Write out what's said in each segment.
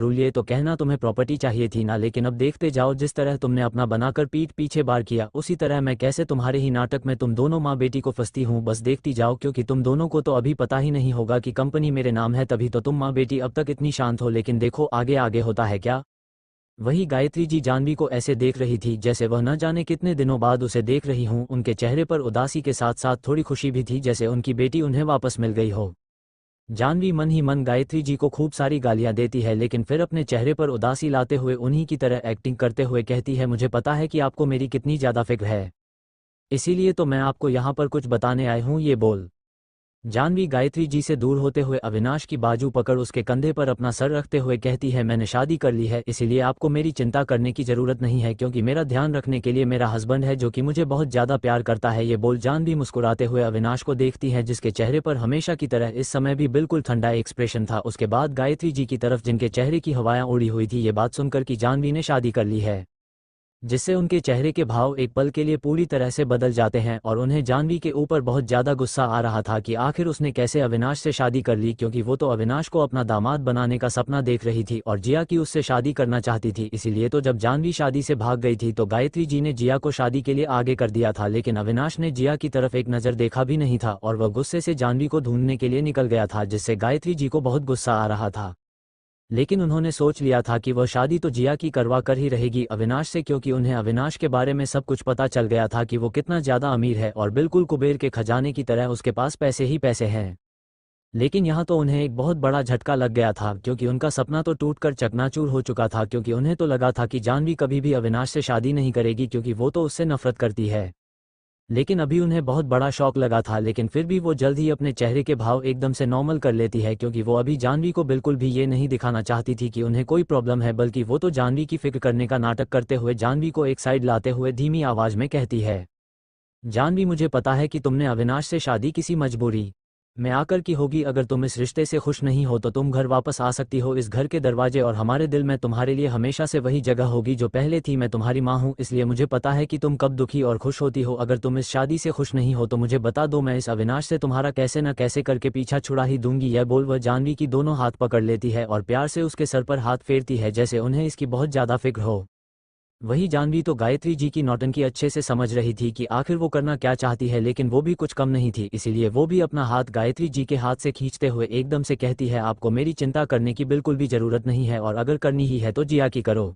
ये तो कहना तुम्हें प्रॉपर्टी चाहिए थी ना, लेकिन अब देखते जाओ जिस तरह तुमने अपना बनाकर पीठ पीछे बार किया, उसी तरह मैं कैसे तुम्हारे ही नाटक में तुम दोनों माँ बेटी को फंसती हूँ। बस देखती जाओ, क्योंकि तुम दोनों को तो अभी पता ही नहीं होगा कि कंपनी मेरे नाम है, तभी तो तुम माँ बेटी अब तक इतनी शांत हो, लेकिन देखो आगे आगे होता है क्या। वही गायत्री जी जाह्नवी को ऐसे देख रही थी जैसे वह न जाने कितने दिनों बाद उसे देख रही हूँ। उनके चेहरे पर उदासी के साथ साथ थोड़ी खुशी भी थी, जैसे उनकी बेटी उन्हें वापस मिल गई हो। जाह्नवी मन ही मन गायत्री जी को खूब सारी गालियां देती है, लेकिन फिर अपने चेहरे पर उदासी लाते हुए उन्हीं की तरह एक्टिंग करते हुए कहती है, मुझे पता है कि आपको मेरी कितनी ज़्यादा फिक्र है, इसीलिए तो मैं आपको यहाँ पर कुछ बताने आई हूँ। ये बोल जाह्नवी गायत्री जी से दूर होते हुए अविनाश की बाजू पकड़ उसके कंधे पर अपना सर रखते हुए कहती है, मैंने शादी कर ली है, इसीलिए आपको मेरी चिंता करने की ज़रूरत नहीं है, क्योंकि मेरा ध्यान रखने के लिए मेरा हस्बैंड है जो कि मुझे बहुत ज़्यादा प्यार करता है। ये बोल जाह्नवी मुस्कुराते हुए अविनाश को देखती है, जिसके चेहरे पर हमेशा की तरह इस समय भी बिल्कुल ठंडा एक्सप्रेशन था। उसके बाद गायत्री जी की तरफ, जिनके चेहरे की हवाएं उड़ी हुई थी, ये बात सुनकर कि जाह्नवी ने शादी कर ली है, जिससे उनके चेहरे के भाव एक पल के लिए पूरी तरह से बदल जाते हैं और उन्हें जाह्नवी के ऊपर बहुत ज़्यादा गुस्सा आ रहा था कि आखिर उसने कैसे अविनाश से शादी कर ली, क्योंकि वो तो अविनाश को अपना दामाद बनाने का सपना देख रही थी और जिया की उससे शादी करना चाहती थी। इसीलिए तो जब जाह्नवी शादी से भाग गई थी तो गायत्री जी ने जिया को शादी के लिए आगे कर दिया था, लेकिन अविनाश ने जिया की तरफ एक नज़र देखा भी नहीं था और वह गुस्से से जाह्नवी को ढूंढने के लिए निकल गया था, जिससे गायत्री जी को बहुत गुस्सा आ रहा था। लेकिन उन्होंने सोच लिया था कि वह शादी तो जिया की करवा कर ही रहेगी अविनाश से, क्योंकि उन्हें अविनाश के बारे में सब कुछ पता चल गया था कि वो कितना ज़्यादा अमीर है और बिल्कुल कुबेर के खजाने की तरह उसके पास पैसे ही पैसे हैं। लेकिन यहाँ तो उन्हें एक बहुत बड़ा झटका लग गया था, क्योंकि उनका सपना तो टूटकर चकनाचूर हो चुका था, क्योंकि उन्हें तो लगा था कि जाह्नवी कभी भी अविनाश से शादी नहीं करेगी, क्योंकि वो तो उससे नफरत करती है। लेकिन अभी उन्हें बहुत बड़ा शौक लगा था, लेकिन फिर भी वो जल्द ही अपने चेहरे के भाव एकदम से नॉर्मल कर लेती है, क्योंकि वो अभी जाह्नवी को बिल्कुल भी ये नहीं दिखाना चाहती थी कि उन्हें कोई प्रॉब्लम है, बल्कि वो तो जाह्नवी की फिक्र करने का नाटक करते हुए जाह्नवी को एक साइड लाते हुए धीमी आवाज में कहती है, जाह्नवी मुझे पता है कि तुमने अविनाश से शादी किसी मजबूरी में आकर की होगी। अगर तुम इस रिश्ते से खुश नहीं हो तो तुम घर वापस आ सकती हो। इस घर के दरवाजे और हमारे दिल में तुम्हारे लिए हमेशा से वही जगह होगी जो पहले थी। मैं तुम्हारी माँ हूँ, इसलिए मुझे पता है कि तुम कब दुखी और खुश होती हो। अगर तुम इस शादी से खुश नहीं हो तो मुझे बता दो, मैं इस अविनाश से तुम्हारा कैसे न कैसे करके पीछा छुड़ा ही दूंगी। यह बोल वह जाह्नवी की दोनों हाथ पकड़ लेती है और प्यार से उसके सर पर हाथ फेरती है, जैसे उन्हें इसकी बहुत ज़्यादा फिक्र हो। वही जाह्नवी तो गायत्री जी की नौटंकी अच्छे से समझ रही थी कि आखिर वो करना क्या चाहती है, लेकिन वो भी कुछ कम नहीं थी, इसीलिए वो भी अपना हाथ गायत्री जी के हाथ से खींचते हुए एकदम से कहती है, आपको मेरी चिंता करने की बिल्कुल भी ज़रूरत नहीं है, और अगर करनी ही है तो जिया की करो।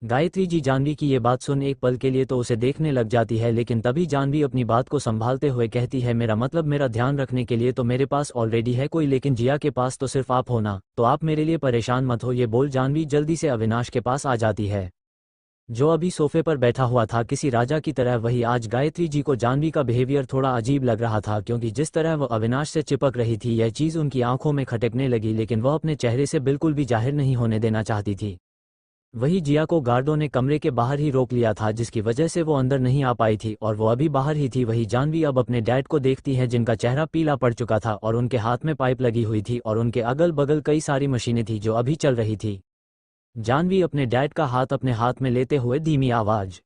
गायत्री जी जाह्नवी की ये बात सुन एक पल के लिए तो उसे देखने लग जाती है, लेकिन तभी जाह्नवी अपनी बात को संभालते हुए कहती है, मेरा मतलब मेरा ध्यान रखने के लिए तो मेरे पास ऑलरेडी है कोई, लेकिन जिया के पास तो सिर्फ आप हो ना, तो आप मेरे लिए परेशान मत हो। ये बोल जाह्नवी जल्दी से अविनाश के पास आ जाती है, जो अभी सोफे पर बैठा हुआ था किसी राजा की तरह। वही आज गायत्री जी को जाह्नवी का बिहेवियर थोड़ा अजीब लग रहा था, क्योंकि जिस तरह वह अविनाश से चिपक रही थी यह चीज़ उनकी आंखों में खटकने लगी, लेकिन वह अपने चेहरे से बिल्कुल भी जाहिर नहीं होने देना चाहती थी। वही जिया को गार्डों ने कमरे के बाहर ही रोक लिया था, जिसकी वजह से वो अंदर नहीं आ पाई थी और वो अभी बाहर ही थी। वही जाह्नवी अब अपने डैड को देखती है, जिनका चेहरा पीला पड़ चुका था और उनके हाथ में पाइप लगी हुई थी और उनके अगल बगल कई सारी मशीनें थी जो अभी चल रही थी। जाह्नवी अपने डैड का हाथ अपने हाथ में लेते हुए धीमी आवाज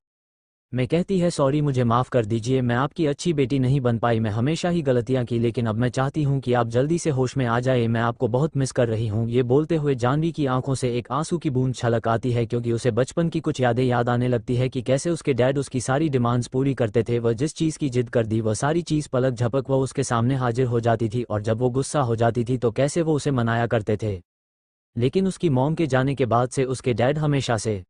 में कहती है, सॉरी मुझे माफ़ कर दीजिए, मैं आपकी अच्छी बेटी नहीं बन पाई, मैं हमेशा ही गलतियां की, लेकिन अब मैं चाहती हूं कि आप जल्दी से होश में आ जाए, मैं आपको बहुत मिस कर रही हूं। ये बोलते हुए जाह्नवी की आंखों से एक आंसू की बूंद छलक आती है, क्योंकि उसे बचपन की कुछ यादें याद आने लगती है कि कैसे उसके डैड उसकी सारी डिमांड्स पूरी करते थे। वह जिस चीज़ की जिद कर दी वह सारी चीज़ पलक झपक वह उसके सामने हाजिर हो जाती थी, और जब वो गुस्सा हो जाती थी तो कैसे वो उसे मनाया करते थे। लेकिन उसकी मॉम के जाने के बाद से उसके डैड हमेशा से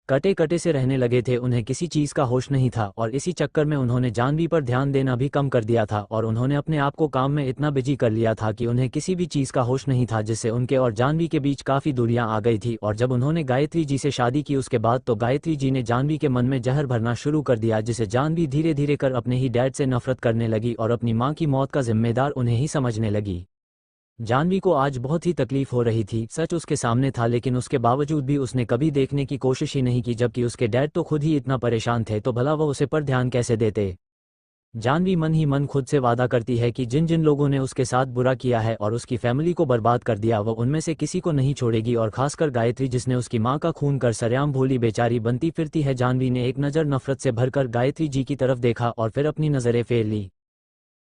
कटे कटे से रहने लगे थे, उन्हें किसी चीज़ का होश नहीं था और इसी चक्कर में उन्होंने जाह्नवी पर ध्यान देना भी कम कर दिया था और उन्होंने अपने आप को काम में इतना बिजी कर लिया था कि उन्हें किसी भी चीज़ का होश नहीं था, जिससे उनके और जाह्नवी के बीच काफ़ी दूरियां आ गई थी। और जब उन्होंने गायत्री जी से शादी की उसके बाद तो गायत्री जी ने जाह्नवी के मन में जहर भरना शुरू कर दिया, जिसे जाह्नवी धीरे धीरे कर अपने ही डैड से नफरत करने लगी और अपनी माँ की मौत का जिम्मेदार उन्हें ही समझने लगी। जाह्नवी को आज बहुत ही तकलीफ हो रही थी, सच उसके सामने था, लेकिन उसके बावजूद भी उसने कभी देखने की कोशिश ही नहीं की, जबकि उसके डैड तो खुद ही इतना परेशान थे तो भला वह उसे पर ध्यान कैसे देते। जाह्नवी मन ही मन खुद से वादा करती है कि जिन जिन लोगों ने उसके साथ बुरा किया है और उसकी फैमिली को बर्बाद कर दिया वह उनमें से किसी को नहीं छोड़ेगी, और खासकर गायत्री जिसने उसकी माँ का खून कर सरेआम भोली बेचारी बनती फिरती है। जाह्नवी ने एक नज़र नफरत से भरकर गायत्री जी की तरफ देखा और फिर अपनी नज़रें फेर ली।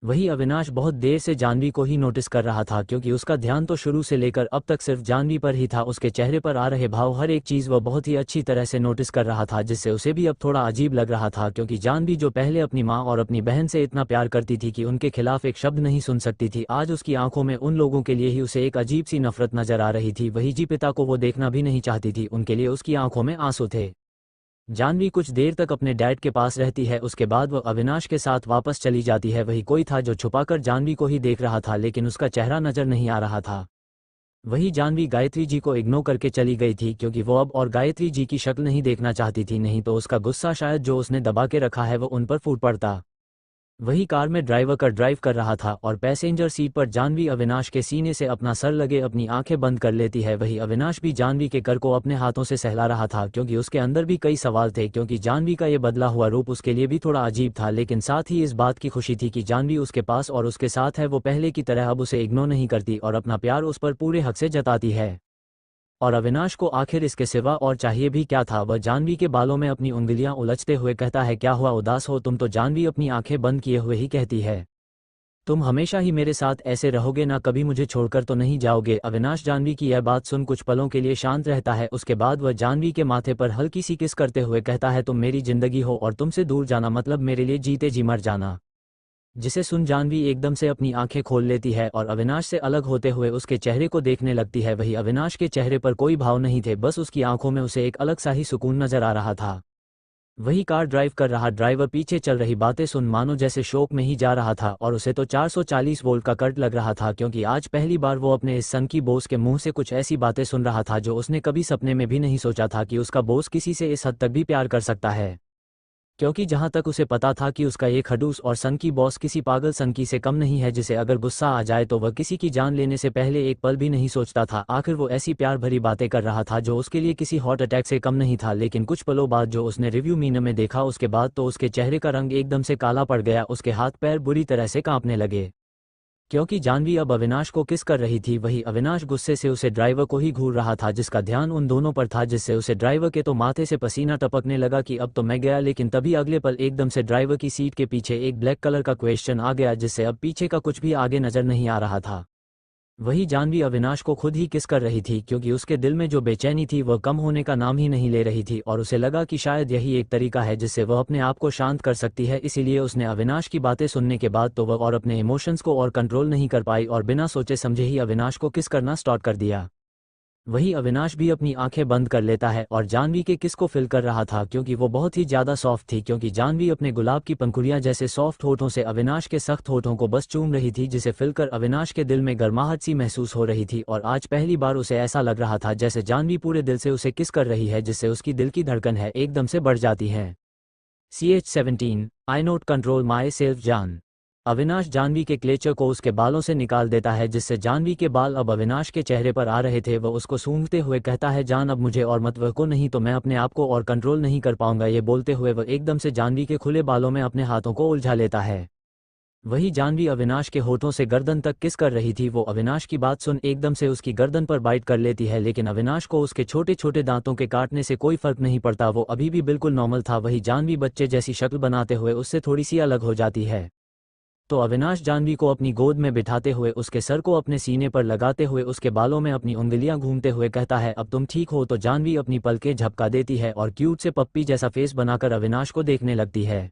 वही अविनाश बहुत देर से जानवी को ही नोटिस कर रहा था, क्योंकि उसका ध्यान तो शुरू से लेकर अब तक सिर्फ जानवी पर ही था। उसके चेहरे पर आ रहे भाव, हर एक चीज़ वह बहुत ही अच्छी तरह से नोटिस कर रहा था, जिससे उसे भी अब थोड़ा अजीब लग रहा था। क्योंकि जानवी जो पहले अपनी माँ और अपनी बहन से इतना प्यार करती थी कि उनके खिलाफ एक शब्द नहीं सुन सकती थी, आज उसकी आंखों में उन लोगों के लिए ही उसे एक अजीब सी नफरत नजर आ रही थी। वही जी पिता को वो देखना भी नहीं चाहती थी, उनके लिए उसकी आंखों में आंसू थे। जानवी कुछ देर तक अपने डैड के पास रहती है, उसके बाद वह अविनाश के साथ वापस चली जाती है। वही कोई था जो छुपाकर जानवी को ही देख रहा था, लेकिन उसका चेहरा नजर नहीं आ रहा था। वही जानवी गायत्री जी को इग्नोर करके चली गई थी, क्योंकि वो अब और गायत्री जी की शक्ल नहीं देखना चाहती थी, नहीं तो उसका गुस्सा शायद जो उसने दबा के रखा है वो उन पर फूट पड़ता। वही कार में ड्राइवर का ड्राइव कर रहा था और पैसेंजर सीट पर जानवी अविनाश के सीने से अपना सर लगे अपनी आंखें बंद कर लेती है। वही अविनाश भी जानवी के कर को अपने हाथों से सहला रहा था, क्योंकि उसके अंदर भी कई सवाल थे, क्योंकि जानवी का ये बदला हुआ रूप उसके लिए भी थोड़ा अजीब था। लेकिन साथ ही इस बात की खुशी थी कि जानवी उसके पास और उसके साथ है, वो पहले की तरह अब उसे इग्नोर नहीं करती और अपना प्यार उस पर पूरे हक से जताती है। और अविनाश को आखिर इसके सिवा और चाहिए भी क्या था। वह जानवी के बालों में अपनी उंगलियां उलझते हुए कहता है, क्या हुआ, उदास हो तुम? तो जानवी अपनी आंखें बंद किए हुए ही कहती है, तुम हमेशा ही मेरे साथ ऐसे रहोगे ना, कभी मुझे छोड़कर तो नहीं जाओगे? अविनाश जानवी की यह बात सुन कुछ पलों के लिए शांत रहता है। उसके बाद वह जानवी के माथे पर हल्की सी किस करते हुए कहता है, तुम मेरी जिंदगी हो और तुमसे दूर जाना मतलब मेरे लिए जीते जी मर जाना। जिसे सुन जानवी एकदम से अपनी आंखें खोल लेती है और अविनाश से अलग होते हुए उसके चेहरे को देखने लगती है। वही अविनाश के चेहरे पर कोई भाव नहीं थे, बस उसकी आंखों में उसे एक अलग सा ही सुकून नजर आ रहा था। वही कार ड्राइव कर रहा ड्राइवर पीछे चल रही बातें सुन मानो जैसे शोक में ही जा रहा था, और उसे तो 440 वोल्ट का कट लग रहा था, क्योंकि आज पहली बार वो अपने इस सन की बॉस के मुंह से कुछ ऐसी बातें सुन रहा था जो उसने कभी सपने में भी नहीं सोचा था कि उसका बॉस किसी से इस हद तक भी प्यार कर सकता है। क्योंकि जहां तक उसे पता था कि उसका ये खड़ूस और सनकी बॉस किसी पागल सनकी से कम नहीं है, जिसे अगर गुस्सा आ जाए तो वह किसी की जान लेने से पहले एक पल भी नहीं सोचता था। आखिर वो ऐसी प्यार भरी बातें कर रहा था जो उसके लिए किसी हार्ट अटैक से कम नहीं था। लेकिन कुछ पलों बाद जो उसने रिव्यू मीनर में देखा, उसके बाद तो उसके चेहरे का रंग एकदम से काला पड़ गया, उसके हाथ पैर बुरी तरह से कांपने लगे, क्योंकि जानवी अब अविनाश को किस कर रही थी। वही अविनाश गुस्से से उसे ड्राइवर को ही घूर रहा था, जिसका ध्यान उन दोनों पर था, जिससे उसे ड्राइवर के तो माथे से पसीना टपकने लगा कि अब तो मैं गया। लेकिन तभी अगले पल एकदम से ड्राइवर की सीट के पीछे एक ब्लैक कलर का क्वेश्चन आ गया, जिससे अब पीछे का कुछ भी आगे नजर नहीं आ रहा था। वही जानवी अविनाश को खुद ही किस कर रही थी, क्योंकि उसके दिल में जो बेचैनी थी वह कम होने का नाम ही नहीं ले रही थी, और उसे लगा कि शायद यही एक तरीका है जिससे वह अपने आप को शांत कर सकती है। इसीलिए उसने अविनाश की बातें सुनने के बाद तो वह और अपने इमोशंस को और कंट्रोल नहीं कर पाई और बिना सोचे समझे ही अविनाश को किस करना स्टार्ट कर दिया। वही अविनाश भी अपनी आंखें बंद कर लेता है और जानवी के किस को फिल कर रहा था, क्योंकि वो बहुत ही ज्यादा सॉफ्ट थी, क्योंकि जानवी अपने गुलाब की पंखुड़ियां जैसे सॉफ्ट होठों से अविनाश के सख्त होठों को बस चूम रही थी, जिसे फिलकर अविनाश के दिल में गर्माहट सी महसूस हो रही थी। और आज पहली बार उसे ऐसा लग रहा था जैसे जानवी पूरे दिल से उसे किस कर रही है, जिससे उसकी दिल की धड़कन है एकदम से बढ़ जाती है। CH-17 I note control my self जान। अविनाश जानवी के क्लेचर को उसके बालों से निकाल देता है, जिससे जानवी के बाल अब अविनाश के चेहरे पर आ रहे थे। वह उसको सूंघते हुए कहता है, जान अब मुझे और मत वह नहीं तो मैं अपने आप को और कंट्रोल नहीं कर पाऊंगा। ये बोलते हुए वह एकदम से जानवी के खुले बालों में अपने हाथों को उलझा लेता है। वही जानवी अविनाश के होठों से गर्दन तक किस कर रही थी। वो अविनाश की बात सुन एकदम से उसकी गर्दन पर बाइट कर लेती है, लेकिन अविनाश को उसके छोटे छोटे दांतों के काटने से कोई फर्क नहीं पड़ता, वो अभी भी बिल्कुल नॉर्मल था। वही जानवी बच्चे जैसी शक्ल बनाते हुए उससे थोड़ी सी अलग हो जाती है। तो अविनाश जानवी को अपनी गोद में बिठाते हुए उसके सर को अपने सीने पर लगाते हुए उसके बालों में अपनी उंगलियां घूमते हुए कहता है, अब तुम ठीक हो? तो जानवी अपनी पलकें झपका देती है और क्यूट से पप्पी जैसा फेस बनाकर अविनाश को देखने लगती है,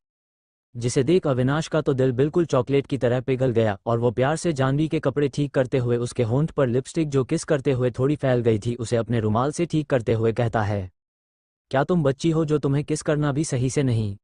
जिसे देख अविनाश का तो दिल बिल्कुल चॉकलेट की तरह पिघल गया और वो प्यार से जानवी के कपड़े ठीक करते हुए उसके होंठ पर लिपस्टिक जो किस करते हुए थोड़ी फैल गई थी उसे अपने रुमाल से ठीक करते हुए कहता है, क्या तुम बच्ची हो जो तुम्हें किस करना भी सही से नहीं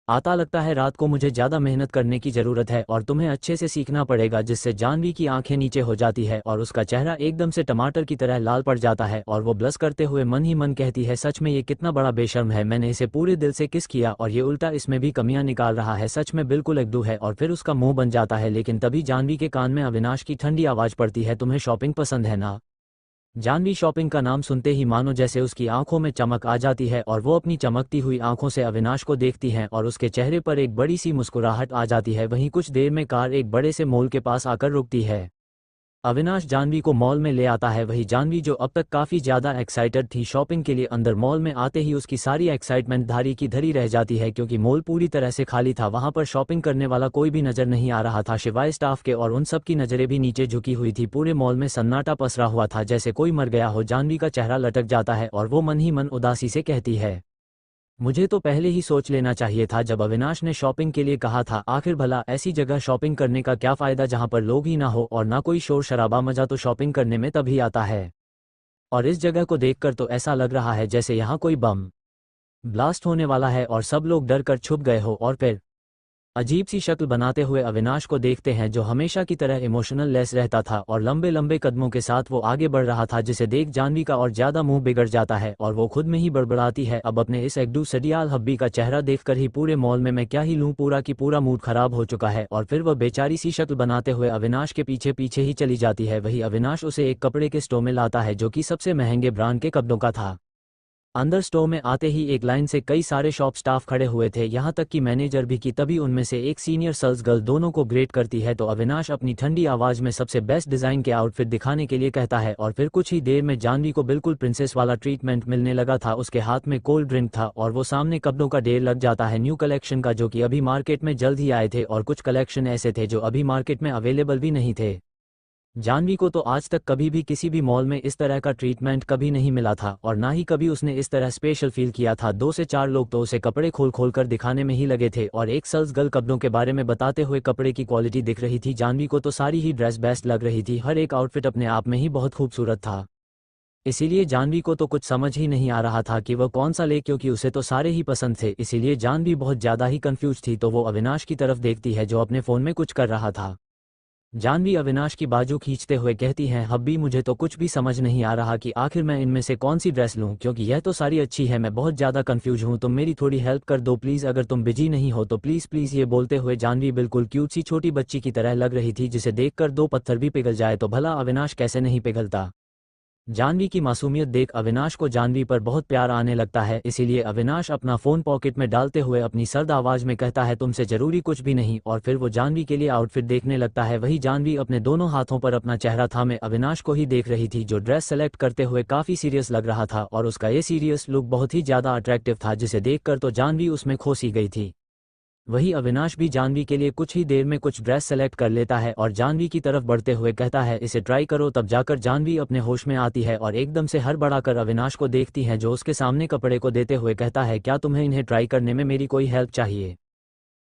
आता? लगता है रात को मुझे ज़्यादा मेहनत करने की ज़रूरत है और तुम्हें अच्छे से सीखना पड़ेगा। जिससे जानवी की आंखें नीचे हो जाती है और उसका चेहरा एकदम से टमाटर की तरह लाल पड़ जाता है और वो ब्लश करते हुए मन ही मन कहती है, सच में ये कितना बड़ा बेशर्म है, मैंने इसे पूरे दिल से किस किया और ये उल्टा इसमें भी कमियां निकाल रहा है, सच में बिल्कुल एकदू है। और फिर उसका मुंह बन जाता है। लेकिन तभी जानवी के कान में अविनाश की ठंडी आवाज़ पड़ती है, तुम्हें शॉपिंग पसंद है ना? जानवी शॉपिंग का नाम सुनते ही मानो जैसे उसकी आंखों में चमक आ जाती है और वो अपनी चमकती हुई आंखों से अविनाश को देखती हैं और उसके चेहरे पर एक बड़ी सी मुस्कुराहट आ जाती है। वहीं कुछ देर में कार एक बड़े से मॉल के पास आकर रुकती है। अविनाश जानवी को मॉल में ले आता है। वही जानवी जो अब तक काफ़ी ज़्यादा एक्साइटेड थी शॉपिंग के लिए, अंदर मॉल में आते ही उसकी सारी एक्साइटमेंट धारी की धरी रह जाती है क्योंकि मॉल पूरी तरह से खाली था। वहां पर शॉपिंग करने वाला कोई भी नज़र नहीं आ रहा था सिवाय स्टाफ के, और उन सब की नज़रें भी नीचे झुकी हुई थी। पूरे मॉल में सन्नाटा पसरा हुआ था जैसे कोई मर गया हो। जानवी का चेहरा लटक जाता है और वो मन ही मन उदासी से कहती है, मुझे तो पहले ही सोच लेना चाहिए था जब अविनाश ने शॉपिंग के लिए कहा था। आखिर भला ऐसी जगह शॉपिंग करने का क्या फ़ायदा जहां पर लोग ही ना हो और ना कोई शोर शराबा। मज़ा तो शॉपिंग करने में तभी आता है। और इस जगह को देखकर तो ऐसा लग रहा है जैसे यहाँ कोई बम ब्लास्ट होने वाला है और सब लोग डर कर छुप गए हो। और फिर अजीब सी शक्ल बनाते हुए अविनाश को देखते हैं जो हमेशा की तरह इमोशनल लेस रहता था और लंबे लंबे कदमों के साथ वो आगे बढ़ रहा था, जिसे देख जानवी का और ज़्यादा मुंह बिगड़ जाता है और वो खुद में ही बड़बड़ाती है, अब अपने इस एक्डू सडियाल हब्बी का चेहरा देखकर ही पूरे मॉल में मैं क्या ही लूँ, पूरा की पूरा मूड खराब हो चुका है। और फिर वह बेचारी सी शक्ल बनाते हुए अविनाश के पीछे पीछे ही चली जाती है। वही अविनाश उसे एक कपड़े के स्टोर में लाता है जो कि सबसे महंगे ब्रांड के कपड़ों का था। अंदर स्टोर में आते ही एक लाइन से कई सारे शॉप स्टाफ खड़े हुए थे, यहाँ तक कि मैनेजर भी की। तभी उनमें से एक सीनियर सेल्स गर्ल दोनों को ग्रेट करती है तो अविनाश अपनी ठंडी आवाज़ में सबसे बेस्ट डिज़ाइन के आउटफिट दिखाने के लिए कहता है। और फिर कुछ ही देर में जानवी को बिल्कुल प्रिंसेस वाला ट्रीटमेंट मिलने लगा था। उसके हाथ में कोल्ड ड्रिंक था और वो सामने कपड़ों का ढेर लग जाता है न्यू कलेक्शन का, जो कि अभी मार्केट में जल्द ही आए थे, और कुछ कलेक्शन ऐसे थे जो अभी मार्केट में अवेलेबल भी नहीं थे। जानवी को तो आज तक कभी भी किसी भी मॉल में इस तरह का ट्रीटमेंट कभी नहीं मिला था और ना ही कभी उसने इस तरह स्पेशल फील किया था। 2 से 4 लोग तो उसे कपड़े खोल खोल कर दिखाने में ही लगे थे और एक सेल्स गर्ल कपड़ों के बारे में बताते हुए कपड़े की क्वालिटी दिख रही थी। जानवी को तो सारी ही ड्रेस बेस्ट लग रही थी, हर एक आउटफिट अपने आप में ही बहुत खूबसूरत था। इसीलिए जानवी को तो कुछ समझ ही नहीं आ रहा था कि वह कौन सा ले, क्योंकि उसे तो सारे ही पसंद थे। इसीलिए जानवी बहुत ज़्यादा ही कंफ्यूज थी। तो वो अविनाश की तरफ देखती है जो अपने फ़ोन में कुछ कर रहा था। जानवी अविनाश की बाजू खींचते हुए कहती हैं, हब्बी मुझे तो कुछ भी समझ नहीं आ रहा कि आखिर मैं इनमें से कौन सी ड्रेस लूं, क्योंकि यह तो सारी अच्छी है। मैं बहुत ज़्यादा कंफ्यूज हूं, तुम मेरी थोड़ी हेल्प कर दो प्लीज़, अगर तुम बिजी नहीं हो तो प्लीज़ प्लीज़। ये बोलते हुए जानवी बिल्कुल क्यूट सी छोटी बच्ची की तरह लग रही थी जिसे देखकर 2 पत्थर भी पिघल जाए तो भला अविनाश कैसे नहीं पिघलता। जानवी की मासूमियत देख अविनाश को जानवी पर बहुत प्यार आने लगता है। इसीलिए अविनाश अपना फ़ोन पॉकेट में डालते हुए अपनी सर्द आवाज़ में कहता है, तुमसे ज़रूरी कुछ भी नहीं। और फिर वो जानवी के लिए आउटफिट देखने लगता है। वही जानवी अपने दोनों हाथों पर अपना चेहरा थामे अविनाश को ही देख रही थी जो ड्रेस सेलेक्ट करते हुए काफ़ी सीरियस लग रहा था और उसका ये सीरियस लुक बहुत ही ज़्यादा अट्रैक्टिव था जिसे देखकर तो जानवी उसमें खो सी गई थी। वही अविनाश भी जानवी के लिए कुछ ही देर में कुछ ड्रेस सेलेक्ट कर लेता है और जानवी की तरफ बढ़ते हुए कहता है, इसे ट्राई करो। तब जाकर जानवी अपने होश में आती है और एकदम से हड़बड़ाकर अविनाश को देखती है जो उसके सामने कपड़े को देते हुए कहता है, क्या तुम्हें इन्हें ट्राई करने में मेरी कोई हेल्प चाहिए?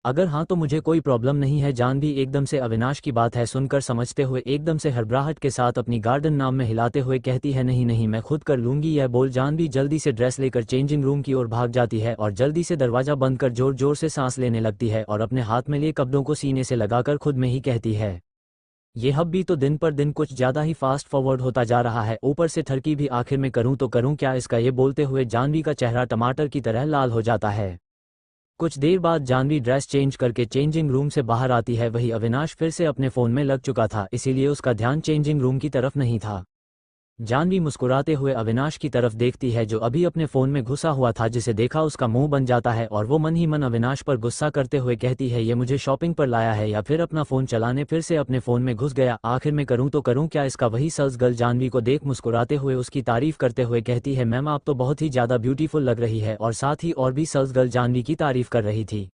अगर हाँ तो मुझे कोई प्रॉब्लम नहीं है। जानवी एकदम से अविनाश की बात है सुनकर समझते हुए एकदम से हड़बड़ाहट के साथ अपनी गार्डन नाम में हिलाते हुए कहती है, नहीं नहीं मैं खुद कर लूंगी। यह बोल जानवी जल्दी से ड्रेस लेकर चेंजिंग रूम की ओर भाग जाती है और जल्दी से दरवाजा बंद कर जोर जोर से सांस लेने लगती है और अपने हाथ में लिए कपड़ों को सीने से लगाकर खुद में ही कहती है, ये हब्बी तो दिन पर दिन कुछ ज़्यादा ही फास्ट फॉरवर्ड होता जा रहा है, ऊपर से ठरकी भी आखिर में करूँ तो करूँ क्या इसका। ये बोलते हुए जानवी का चेहरा टमाटर की तरह लाल हो जाता है। कुछ देर बाद जानवी ड्रेस चेंज करके चेंजिंग रूम से बाहर आती है। वही अविनाश फिर से अपने फ़ोन में लग चुका था, इसीलिए उसका ध्यान चेंजिंग रूम की तरफ नहीं था। जानवी मुस्कुराते हुए अविनाश की तरफ देखती है जो अभी अपने फ़ोन में घुसा हुआ था, जिसे देखा उसका मुंह बन जाता है और वो मन ही मन अविनाश पर गुस्सा करते हुए कहती है, ये मुझे शॉपिंग पर लाया है या फिर अपना फ़ोन चलाने फिर से अपने फ़ोन में घुस गया, आखिर में करूँ तो करूँ क्या इसका। वही सेल्स गर्ल जानवी को देख मुस्कुराते हुए उसकी तारीफ करते हुए कहती है, मैम आप तो बहुत ही ज़्यादा ब्यूटीफुल लग रही है। और साथ ही और भी सेल्स गर्ल जानवी की तारीफ कर रही थी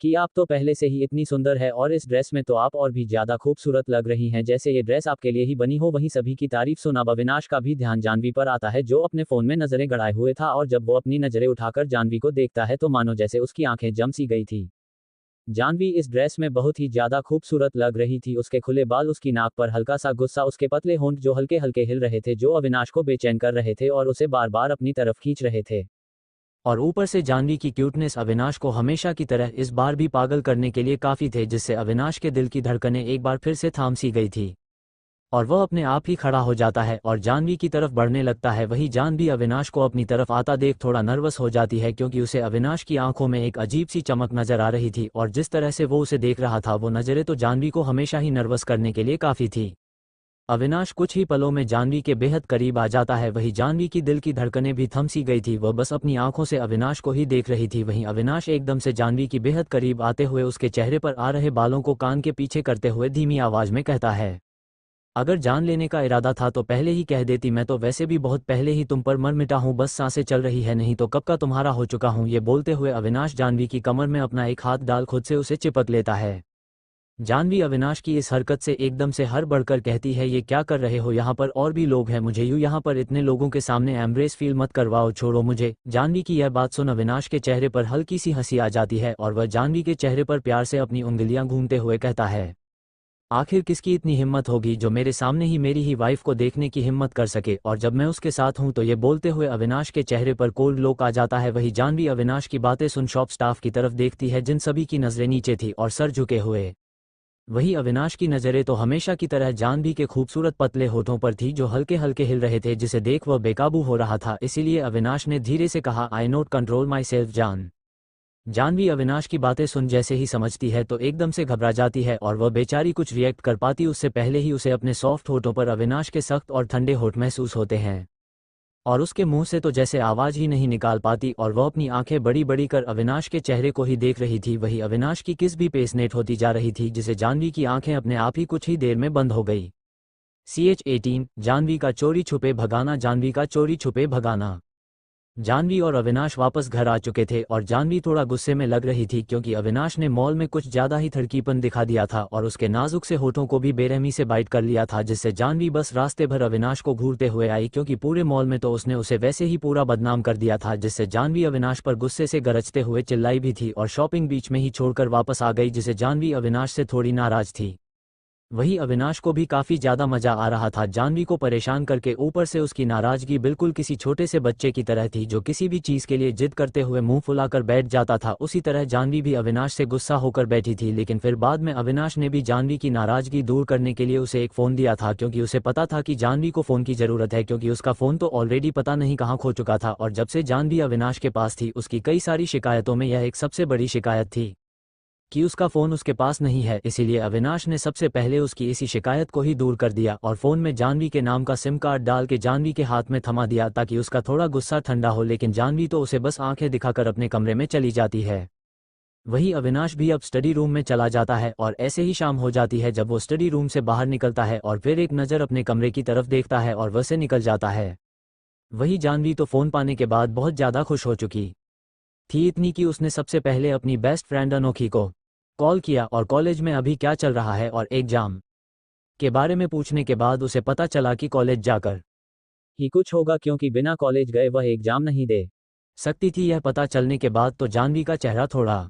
कि आप तो पहले से ही इतनी सुंदर है और इस ड्रेस में तो आप और भी ज़्यादा खूबसूरत लग रही हैं, जैसे ये ड्रेस आपके लिए ही बनी हो। वहीं सभी की तारीफ सुन अब अविनाश का भी ध्यान जानवी पर आता है जो अपने फ़ोन में नज़रें गड़ाए हुए था, और जब वो अपनी नज़रें उठाकर जानवी को देखता है तो मानो जैसे उसकी आंखें जम सी गई थी। जानवी इस ड्रेस में बहुत ही ज़्यादा खूबसूरत लग रही थी, उसके खुले बाल, उसकी नाक पर हल्का सा गुस्सा, उसके पतले होंठ जो हल्के हल्के हिल रहे थे जो अविनाश को बेचैन कर रहे थे और उसे बार बार अपनी तरफ खींच रहे थे। और ऊपर से जानवी की क्यूटनेस अविनाश को हमेशा की तरह इस बार भी पागल करने के लिए काफ़ी थे, जिससे अविनाश के दिल की धड़कनें एक बार फिर से थाम सी गई थी और वह अपने आप ही खड़ा हो जाता है और जानवी की तरफ बढ़ने लगता है। वही जानवी अविनाश को अपनी तरफ आता देख थोड़ा नर्वस हो जाती है क्योंकि उसे अविनाश की आंखों में एक अजीब सी चमक नजर आ रही थी और जिस तरह से वो उसे देख रहा था वो नज़रें तो जानवी को हमेशा ही नर्वस करने के लिए काफ़ी थी। अविनाश कुछ ही पलों में जानवी के बेहद करीब आ जाता है। वही जानवी की दिल की धड़कनें भी थम सी गई थी, वह बस अपनी आंखों से अविनाश को ही देख रही थी। वहीं अविनाश एकदम से जानवी की बेहद करीब आते हुए उसके चेहरे पर आ रहे बालों को कान के पीछे करते हुए धीमी आवाज में कहता है, अगर जान लेने का इरादा था तो पहले ही कह देती, मैं तो वैसे भी बहुत पहले ही तुम पर मर मिटा हूँ, बस सांसें चल रही है, नहीं तो कब का तुम्हारा हो चुका हूँ। ये बोलते हुए अविनाश जाह्नवी की कमर में अपना एक हाथ डाल खुद से उसे चिपक लेता है। जाह्नवी अविनाश की इस हरकत से एकदम से हर बढ़कर कहती है, ये क्या कर रहे हो, यहाँ पर और भी लोग हैं, मुझे यूँ यहाँ पर इतने लोगों के सामने एम्ब्रेस फील मत करवाओ, छोड़ो मुझे। जाह्नवी की यह बात सुन अविनाश के चेहरे पर हल्की सी हंसी आ जाती है और वह जाह्नवी के चेहरे पर प्यार से अपनी उंगलियां घूमते हुए कहता है, आखिर किसकी इतनी हिम्मत होगी जो मेरे सामने ही मेरी ही वाइफ को देखने की हिम्मत कर सके, और जब मैं उसके साथ हूं तो। ये बोलते हुए अविनाश के चेहरे पर कोल्ड लुक आ जाता है। वही जाह्नवी अविनाश की बातें सुन शॉप स्टाफ की तरफ देखती है, जिन सभी की नजरें नीचे थी और सर झुके हुए। वही अविनाश की नज़रें तो हमेशा की तरह जाह्नवी के खूबसूरत पतले होठों पर थी, जो हल्के हल्के हिल रहे थे, जिसे देख वह बेकाबू हो रहा था। इसीलिए अविनाश ने धीरे से कहा, आई नोट कंट्रोल माई सेल्फ जान। जाह्नवी अविनाश की बातें सुन जैसे ही समझती है तो एकदम से घबरा जाती है और वह बेचारी कुछ रिएक्ट कर पाती उससे पहले ही उसे अपने सॉफ्ट होठों पर अविनाश के सख्त और ठंडे होठ महसूस होते हैं, और उसके मुंह से तो जैसे आवाज़ ही नहीं निकाल पाती, और वह अपनी आंखें बड़ी बड़ी कर अविनाश के चेहरे को ही देख रही थी। वही अविनाश की किस भी पेसनेट होती जा रही थी, जिसे जाह्नवी की आंखें अपने आप ही कुछ ही देर में बंद हो गई। CH18 जाह्नवी का चोरी छुपे भगाना। जाह्नवी का चोरी छुपे भगाना। जाह्नवी और अविनाश वापस घर आ चुके थे और जाह्नवी थोड़ा गुस्से में लग रही थी, क्योंकि अविनाश ने मॉल में कुछ ज़्यादा ही थड़कीपन दिखा दिया था और उसके नाजुक से होठों को भी बेरहमी से बाइट कर लिया था, जिससे जाह्नवी बस रास्ते भर अविनाश को घूरते हुए आई, क्योंकि पूरे मॉल में तो उसने उसे वैसे ही पूरा बदनाम कर दिया था, जिससे जाह्नवी अविनाश पर गुस्से से गरजते हुए चिल्लाई भी थी और शॉपिंग बीच में ही छोड़कर वापस आ गई, जिसे जाह्नवी अविनाश से थोड़ी नाराज थी। वही अविनाश को भी काफ़ी ज़्यादा मज़ा आ रहा था जाह्नवी को परेशान करके। ऊपर से उसकी नाराज़गी बिल्कुल किसी छोटे से बच्चे की तरह थी, जो किसी भी चीज़ के लिए जिद करते हुए मुंह फुलाकर बैठ जाता था। उसी तरह जाह्नवी भी अविनाश से गुस्सा होकर बैठी थी, लेकिन फिर बाद में अविनाश ने भी जाह्नवी की नाराज़गी दूर करने के लिए उसे एक फ़ोन दिया था, क्योंकि उसे पता था कि जाह्नवी को फ़ोन की ज़रूरत है, क्योंकि उसका फ़ोन तो ऑलरेडी पता नहीं कहाँ खो चुका था। और जब से जाह्नवी अविनाश के पास थी, उसकी कई सारी शिकायतों में यह एक सबसे बड़ी शिकायत थी कि उसका फ़ोन उसके पास नहीं है। इसीलिए अविनाश ने सबसे पहले उसकी इसी शिकायत को ही दूर कर दिया और फ़ोन में जाह्नवी के नाम का सिम कार्ड डाल के जाह्नवी के हाथ में थमा दिया, ताकि उसका थोड़ा गुस्सा ठंडा हो। लेकिन जाह्नवी तो उसे बस आंखें दिखाकर अपने कमरे में चली जाती है। वही अविनाश भी अब स्टडी रूम में चला जाता है और ऐसे ही शाम हो जाती है जब वो स्टडी रूम से बाहर निकलता है और फिर एक नज़र अपने कमरे की तरफ देखता है और वह से निकल जाता है। वही जाह्नवी तो फ़ोन पाने के बाद बहुत ज़्यादा खुश हो चुकी थी, इतनी कि उसने सबसे पहले अपनी बेस्ट फ्रेंड अनोखी को कॉल किया और कॉलेज में अभी क्या चल रहा है और एग्जाम के बारे में पूछने के बाद उसे पता चला कि कॉलेज जाकर ही कुछ होगा, क्योंकि बिना कॉलेज गए वह एग्जाम नहीं दे सकती थी। यह पता चलने के बाद तो जाह्नवी का चेहरा थोड़ा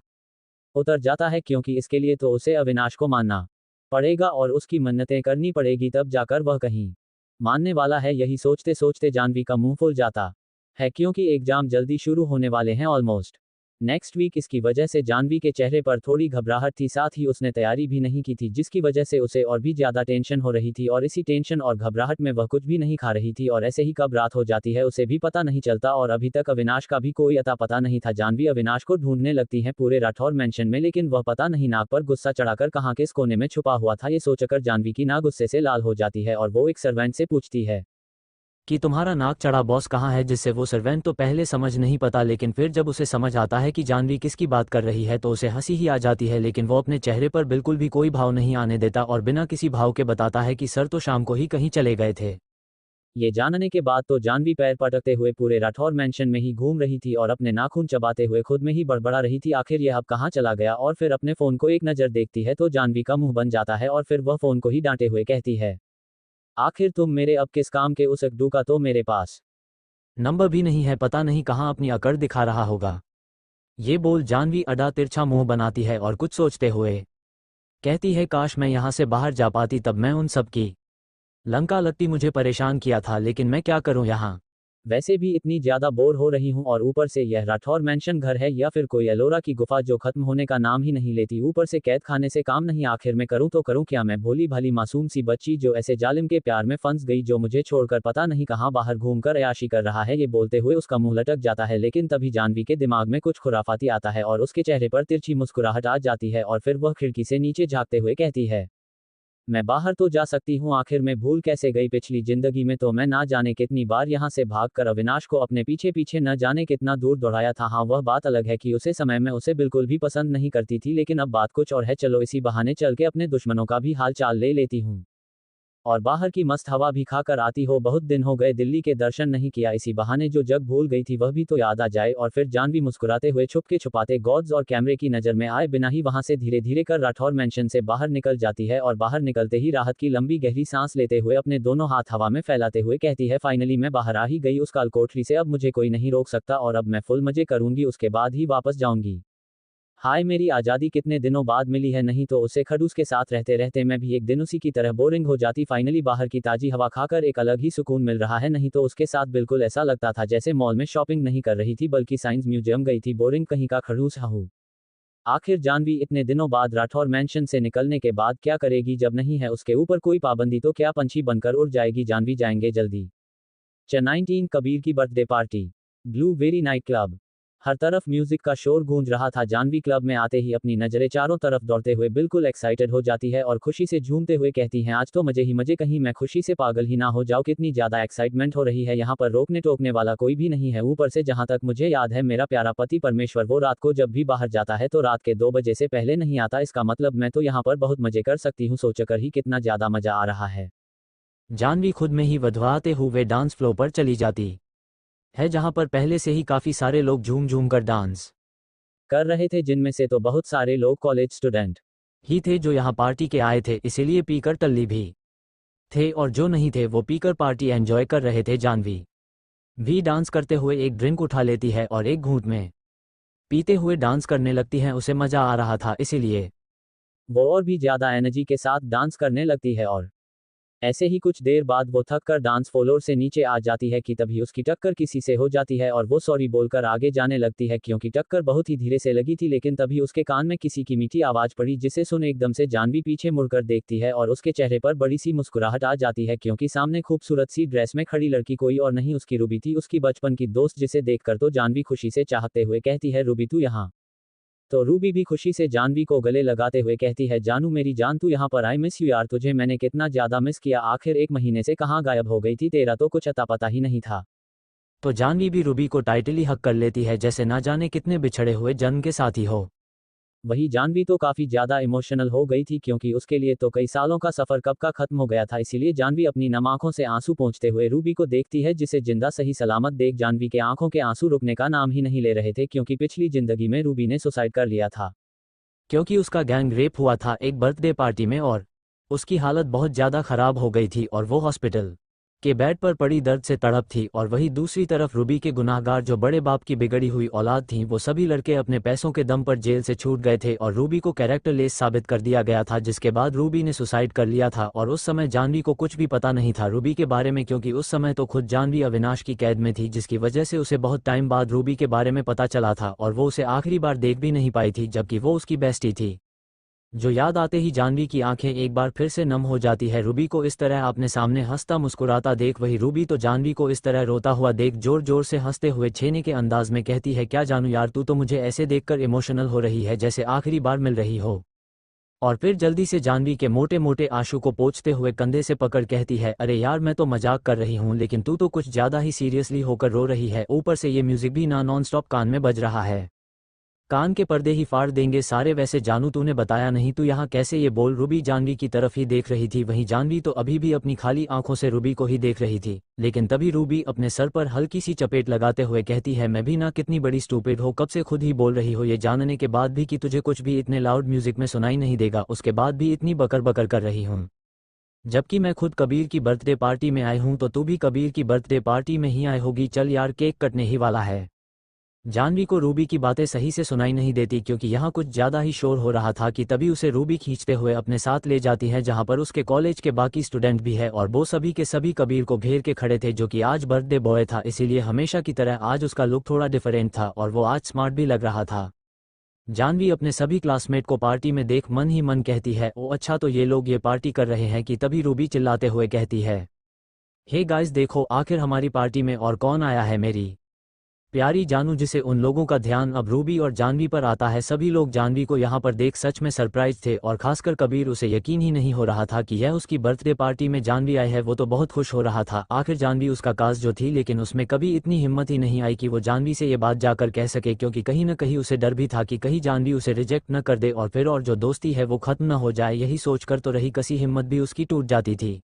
उतर जाता है, क्योंकि इसके लिए तो उसे अविनाश को मानना पड़ेगा और उसकी मन्नतें करनी पड़ेगी, तब जाकर वह कहीं मानने वाला है। यही सोचते सोचते जाह्नवी का मुंह फूल जाता है, क्योंकि एग्जाम जल्दी शुरू होने वाले हैं, ऑलमोस्ट नेक्स्ट वीक। इसकी वजह से जाह्नवी के चेहरे पर थोड़ी घबराहट थी, साथ ही उसने तैयारी भी नहीं की थी, जिसकी वजह से उसे और भी ज़्यादा टेंशन हो रही थी। और इसी टेंशन और घबराहट में वह कुछ भी नहीं खा रही थी, और ऐसे ही कब रात हो जाती है उसे भी पता नहीं चलता। और अभी तक अविनाश का भी कोई अता पता नहीं था। जाह्नवी अविनाश को ढूंढने लगती है पूरे राठौर मैंशन में, लेकिन वह पता नहीं नाक पर गुस्सा चढ़ाकर कहाँ किस कोने में छुपा हुआ था। ये सोचकर जाह्नवी की नाक गुस्से से लाल हो जाती है और वो एक सर्वेंट से पूछती है कि तुम्हारा नाक चढ़ा बॉस कहाँ है, जिससे वो सर्वेंट तो पहले समझ नहीं पता, लेकिन फिर जब उसे समझ आता है कि जाह्नवी किसकी बात कर रही है तो उसे हंसी ही आ जाती है। लेकिन वो अपने चेहरे पर बिल्कुल भी कोई भाव नहीं आने देता और बिना किसी भाव के बताता है कि सर तो शाम को ही कहीं चले गए थे। ये जानने के बाद तो जाह्नवी पैर पटकते हुए पूरे राठौर मैंशन में ही घूम रही थी और अपने नाखून चबाते हुए खुद में ही बड़बड़ा रही थी, आखिर यह अब कहाँ चला गया। और फिर अपने फ़ोन को एक नज़र देखती है तो जाह्नवी का मुंह बन जाता है और फिर वह फ़ोन को ही डांटे हुए कहती है, आखिर तुम मेरे अब किस काम के, उस अड्डू का तो मेरे पास नंबर भी नहीं है, पता नहीं कहाँ अपनी अकड़ दिखा रहा होगा। ये बोल जाह्नवी अड़ा तिरछा मुंह बनाती है और कुछ सोचते हुए कहती है, काश मैं यहाँ से बाहर जा पाती, तब मैं उन सब की लंका लगती मुझे परेशान किया था, लेकिन मैं क्या करूँ यहाँ वैसे भी इतनी ज़्यादा बोर हो रही हूँ, और ऊपर से यह राठौर मैंशन घर है या फिर कोई एलोरा की गुफा जो खत्म होने का नाम ही नहीं लेती, ऊपर से कैद खाने से काम नहीं। आखिर मैं करूँ तो करूँ क्या, मैं भोली भाली मासूम सी बच्ची जो ऐसे जालिम के प्यार में फंस गई, जो मुझे छोड़कर पता नहीं कहाँ बाहर घूमकर अयाशी कर रहा है। ये बोलते हुए उसका मुंह लटक जाता है, लेकिन तभी जाह्नवी के दिमाग में कुछ खुराफाती आता है और उसके चेहरे पर तिरछी मुस्कुराहट आ जाती है और फिर वह खिड़की से नीचे झाँकते हुए कहती है, मैं बाहर तो जा सकती हूँ, आखिर मैं भूल कैसे गई, पिछली जिंदगी में तो मैं ना जाने कितनी बार यहाँ से भागकर अविनाश को अपने पीछे पीछे न जाने कितना दूर दौड़ाया था। हाँ, वह बात अलग है कि उसे समय में उसे बिल्कुल भी पसंद नहीं करती थी, लेकिन अब बात कुछ और है। चलो इसी बहाने चल के अपने दुश्मनों का भी हाल चाल ले लेती हूँ। और बाहर की मस्त हवा भी खाकर आती हो। बहुत दिन हो गए दिल्ली के दर्शन नहीं किया, इसी बहाने जो जग भूल गई थी वह भी तो याद आ जाए। और फिर जाह्नवी मुस्कुराते हुए छुपके छुपाते गॉड्स और कैमरे की नज़र में आए बिना ही वहां से धीरे धीरे कर राठौर मैंशन से बाहर निकल जाती है और बाहर निकलते ही राहत की लंबी गहरी सांस लेते हुए अपने दोनों हाथ हवा में फैलाते हुए कहती है, फाइनली मैं बाहर आ ही गई उस काल कोठरी से। अब मुझे कोई नहीं रोक सकता और अब मैं फुल मजे करूंगी, उसके बाद ही वापस जाऊंगी। हाय मेरी आज़ादी कितने दिनों बाद मिली है, नहीं तो उसे खड़ूस के साथ रहते रहते मैं भी एक दिन उसी की तरह बोरिंग हो जाती। फाइनली बाहर की ताजी हवा खाकर एक अलग ही सुकून मिल रहा है, नहीं तो उसके साथ बिल्कुल ऐसा लगता था जैसे मॉल में शॉपिंग नहीं कर रही थी बल्कि साइंस म्यूजियम गई थी। बोरिंग कहीं का खड़ूस हूँ। आखिर जाह्नवी इतने दिनों बाद राठौर मैंशन से निकलने के बाद क्या करेगी जब नहीं है उसके ऊपर कोई पाबंदी, तो क्या पंछी बनकर उड़ जाएगी जाह्नवी। जाएंगे जल्दी। 19 कबीर की birthday party. Blue berry night club. हर तरफ म्यूजिक का शोर गूंज रहा था। जाह्नवी क्लब में आते ही अपनी नजरें चारों तरफ दौड़ते हुए बिल्कुल एक्साइटेड हो जाती है और खुशी से झूमते हुए कहती हैं, आज तो मजे ही मजे, कहीं मैं खुशी से पागल ही ना हो जाऊं। कितनी ज्यादा एक्साइटमेंट हो रही है, यहाँ पर रोकने टोकने वाला कोई भी नहीं है। ऊपर से जहां तक मुझे याद है मेरा प्यारा पति परमेश्वर वो रात को जब भी बाहर जाता है तो रात के 2 बजे से पहले नहीं आता। इसका मतलब मैं तो यहाँ पर बहुत मजे कर सकती हूँ। सोचकर ही कितना ज्यादा मजा आ रहा है। जाह्नवी खुद में ही वधवाते हुए डांस फ्लो पर चली जाती है, जहां पर पहले से ही काफी सारे लोग झूम झूम कर डांस कर रहे थे, जिनमें से तो बहुत सारे लोग कॉलेज स्टूडेंट ही थे जो यहाँ पार्टी के आए थे, इसीलिए पीकर टल्ली भी थे, और जो नहीं थे वो पीकर पार्टी एंजॉय कर रहे थे। जाह्नवी भी डांस करते हुए एक ड्रिंक उठा लेती है और एक घूंट में पीते हुए डांस करने लगती है। उसे मजा आ रहा था, इसीलिए वो और भी ज्यादा एनर्जी के साथ डांस करने लगती है। और ऐसे ही कुछ देर बाद वो थक कर डांस फ्लोर से नीचे आ जाती है कि तभी उसकी टक्कर किसी से हो जाती है और वो सॉरी बोलकर आगे जाने लगती है क्योंकि टक्कर बहुत ही धीरे से लगी थी। लेकिन तभी उसके कान में किसी की मीठी आवाज पड़ी, जिसे सुन एकदम से जाह्नवी पीछे मुड़कर देखती है और उसके चेहरे पर बड़ी सी मुस्कुराहट आ जाती है क्योंकि सामने खूबसूरत सी ड्रेस में खड़ी लड़की कोई और नहीं उसकी रूबी थी, उसकी बचपन की दोस्त, जिसे देखकर तो जाह्नवी खुशी से चाहते हुए कहती है, रूबी तू यहाँ। तो रूबी भी खुशी से जाह्नवी को गले लगाते हुए कहती है, जानू मेरी जान तू यहाँ पर, आई मिस यू यार, तुझे मैंने कितना ज्यादा मिस किया। आखिर 1 महीने से कहाँ गायब हो गई थी, तेरा तो कुछ अता पता ही नहीं था। तो जाह्नवी भी रूबी को टाइटली हक कर लेती है जैसे ना जाने कितने बिछड़े हुए जन्म के साथी हो। वही जाह्नवी तो काफी ज्यादा इमोशनल हो गई थी क्योंकि उसके लिए तो कई सालों का सफर कब का खत्म हो गया था। इसीलिए जाह्नवी अपनी नम आंखों से आंसू पोंछते हुए रूबी को देखती है, जिसे जिंदा सही सलामत देख जाह्नवी के आंखों के आंसू रुकने का नाम ही नहीं ले रहे थे क्योंकि पिछली जिंदगी में रूबी ने सुसाइड कर लिया था, क्योंकि उसका गैंग रेप हुआ था एक बर्थडे पार्टी में और उसकी हालत बहुत ज़्यादा ख़राब हो गई थी और वो हॉस्पिटल के बेड पर पड़ी दर्द से तड़प थी। और वही दूसरी तरफ रूबी के गुनाहगार जो बड़े बाप की बिगड़ी हुई औलाद थी, वो सभी लड़के अपने पैसों के दम पर जेल से छूट गए थे और रूबी को कैरेक्टरलेस साबित कर दिया गया था, जिसके बाद रूबी ने सुसाइड कर लिया था। और उस समय जाह्नवी को कुछ भी पता नहीं था रूबी के बारे में, क्योंकि उस समय तो खुद जाह्नवी अविनाश की कैद में थी, जिसकी वजह से उसे बहुत टाइम बाद रूबी के बारे में पता चला था और वो उसे आखिरी बार देख भी नहीं पाई थी, जबकि वो उसकी बेस्टी थी। जो याद आते ही जाह्नवी की आंखें एक बार फिर से नम हो जाती है। रूबी को इस तरह अपने सामने हंसता मुस्कुराता देख वही रूबी तो जाह्नवी को इस तरह रोता हुआ देख जोर जोर से हंसते हुए छेने के अंदाज में कहती है, क्या जानू यार, तू तो मुझे ऐसे देखकर इमोशनल हो रही है जैसे आखिरी बार मिल रही हो। और फिर जल्दी से जाह्नवी के मोटे मोटे आंसू को पोंछते हुए कंधे से पकड़ कहती है, अरे यार मैं तो मजाक कर रही हूँ, लेकिन तू तो कुछ ज्यादा ही सीरियसली होकर रो रही है। ऊपर से ये म्यूजिक भी ना नॉन स्टॉप कान में बज रहा है, कान के पर्दे ही फाड़ देंगे सारे। वैसे जानू तूने बताया नहीं, तू यहाँ कैसे? ये बोल रूबी जाह्नवी की तरफ ही देख रही थी। वहीं जाह्नवी तो अभी भी अपनी खाली आंखों से रूबी को ही देख रही थी, लेकिन तभी रूबी अपने सर पर हल्की सी चपेट लगाते हुए कहती है, मैं भी ना कितनी बड़ी स्टूपिड हो, कब से खुद ही बोल रही हो ये जानने के बाद भी कि तुझे कुछ भी इतने लाउड म्यूजिक में सुनाई नहीं देगा, उसके बाद भी इतनी बकर बकर कर रही हूँ। जबकि मैं खुद कबीर की बर्थडे पार्टी में आई हूँ तो तू भी कबीर की बर्थडे पार्टी में ही आई होगी, चल यार केक कटने ही वाला है। जाह्नवी को रूबी की बातें सही से सुनाई नहीं देती क्योंकि यहाँ कुछ ज़्यादा ही शोर हो रहा था कि तभी उसे रूबी खींचते हुए अपने साथ ले जाती है, जहाँ पर उसके कॉलेज के बाकी स्टूडेंट भी है और वो सभी के सभी कबीर को घेर के खड़े थे, जो कि आज बर्थडे बॉय था, इसीलिए हमेशा की तरह आज उसका लुक थोड़ा डिफरेंट था और वो आज स्मार्ट भी लग रहा था। जाह्नवी अपने सभी क्लासमेट को पार्टी में देख मन ही मन कहती है, ओ अच्छा तो ये लोग ये पार्टी कर रहे हैं, कि तभी रूबी चिल्लाते हुए कहती है, हे गाइस देखो आखिर हमारी पार्टी में और कौन आया है, मेरी प्यारी जानू। जिसे उन लोगों का ध्यान अब रूबी और जाह्नवी पर आता है। सभी लोग जाह्नवी को यहाँ पर देख सच में सरप्राइज थे और खासकर कबीर, उसे यकीन ही नहीं हो रहा था कि यह उसकी बर्थडे पार्टी में जाह्नवी आई है। वो तो बहुत खुश हो रहा था, आखिर जाह्नवी उसका काज जो थी, लेकिन उसमें कभी इतनी हिम्मत ही नहीं आई कि वो जाह्नवी से ये बात जाकर कह सके, क्योंकि कहीं न कहीं उसे डर भी था कि कहीं जाह्नवी उसे रिजेक्ट न कर दे और फिर और जो दोस्ती है वो खत्म न हो जाए। यही सोचकर तो रही कसी हिम्मत भी उसकी टूट जाती थी।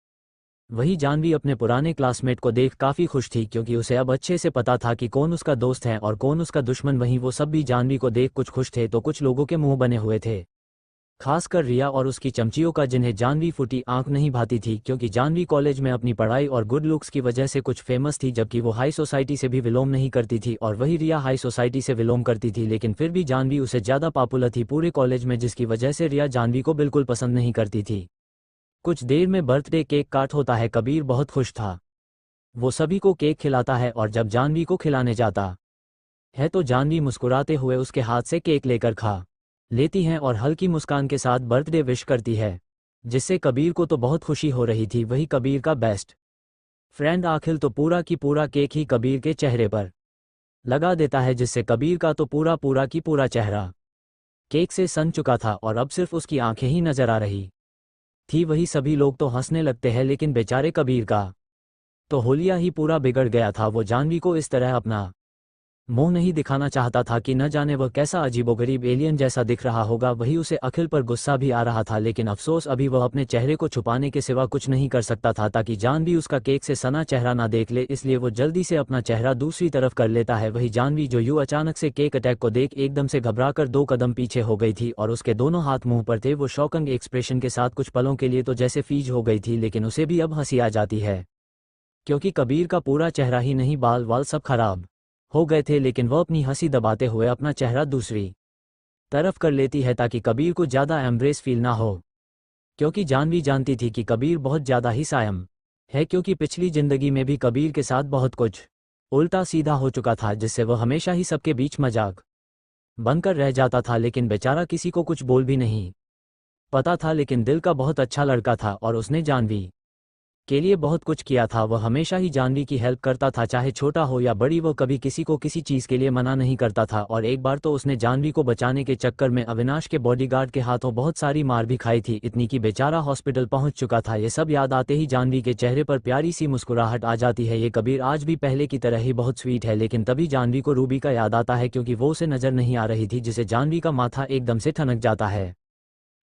वही जानवी अपने पुराने क्लासमेट को देख काफ़ी खुश थी क्योंकि उसे अब अच्छे से पता था कि कौन उसका दोस्त है और कौन उसका दुश्मन। वहीं वो सब भी जानवी को देख कुछ खुश थे तो कुछ लोगों के मुंह बने हुए थे, खासकर रिया और उसकी चमचियों का, जिन्हें जानवी फूटी आंख नहीं भाती थी क्योंकि जानवी कॉलेज में अपनी पढ़ाई और गुड लुक्स की वजह से कुछ फेमस थी, जबकि वो हाई सोसाइटी से भी विलोम नहीं करती थी और वही रिया हाई सोसाइटी से विलोम करती थी। लेकिन फिर भी जानवी उसे ज़्यादा पॉपुलर थी पूरे कॉलेज में, जिसकी वजह से रिया जानवी को बिल्कुल पसंद नहीं करती थी। कुछ देर में बर्थडे केक काट होता है। कबीर बहुत खुश था, वो सभी को केक खिलाता है और जब जानवी को खिलाने जाता है तो जानवी मुस्कुराते हुए उसके हाथ से केक लेकर खा लेती है और हल्की मुस्कान के साथ बर्थडे विश करती है, जिससे कबीर को तो बहुत खुशी हो रही थी। वही कबीर का बेस्ट फ्रेंड आखिल तो पूरा की पूरा केक ही कबीर के चेहरे पर लगा देता है, जिससे कबीर का तो पूरा की पूरा चेहरा केक से सन चुका था और अब सिर्फ उसकी आंखें ही नजर आ रही थी। वही सभी लोग तो हंसने लगते हैं, लेकिन बेचारे कबीर का तो होलिया ही पूरा बिगड़ गया था। वो जानवी को इस तरह अपना मुंह नहीं दिखाना चाहता था कि न जाने वह कैसा अजीबोगरीब एलियन जैसा दिख रहा होगा। वही उसे अखिल पर गुस्सा भी आ रहा था, लेकिन अफसोस अभी वह अपने चेहरे को छुपाने के सिवा कुछ नहीं कर सकता था ताकि जानवी उसका केक से सना चेहरा ना देख ले, इसलिए वो जल्दी से अपना चेहरा दूसरी तरफ कर लेता है। वही जानवी जो यूं अचानक से केक अटैक को देख एकदम से घबराकर 2 कदम पीछे हो गई थी और उसके दोनों हाथ मुंह पर थे। वो शॉकिंग एक्सप्रेशन के साथ कुछ पलों के लिए तो जैसे फीज हो गई थी, लेकिन उसे भी अब हंसी आ जाती है क्योंकि कबीर का पूरा चेहरा ही नहीं बाल वाल सब खराब हो गए थे। लेकिन वह अपनी हंसी दबाते हुए अपना चेहरा दूसरी तरफ कर लेती है ताकि कबीर को ज़्यादा एम्ब्रेस फील ना हो, क्योंकि जानवी जानती थी कि कबीर बहुत ज़्यादा ही सायम है, क्योंकि पिछली जिंदगी में भी कबीर के साथ बहुत कुछ उल्टा सीधा हो चुका था, जिससे वह हमेशा ही सबके बीच मजाक बनकर रह जाता था। लेकिन बेचारा किसी को कुछ बोल भी नहीं पता था, लेकिन दिल का बहुत अच्छा लड़का था और उसने जानवी के लिए बहुत कुछ किया था। वह हमेशा ही जानवी की हेल्प करता था, चाहे छोटा हो या बड़ी। वो कभी किसी को किसी चीज़ के लिए मना नहीं करता था और एक बार तो उसने जानवी को बचाने के चक्कर में अविनाश के बॉडीगार्ड के हाथों बहुत सारी मार भी खाई थी, इतनी कि बेचारा हॉस्पिटल पहुंच चुका था। ये सब याद आते ही जानवी के चेहरे पर प्यारी सी मुस्कुराहट आ जाती है। ये कबीर आज भी पहले की तरह ही बहुत स्वीट है, लेकिन तभी जानवी को रूबी का याद आता है क्योंकि वो उसे नजर नहीं आ रही थी, जिसे जानवी का माथा एकदम से ठनक जाता है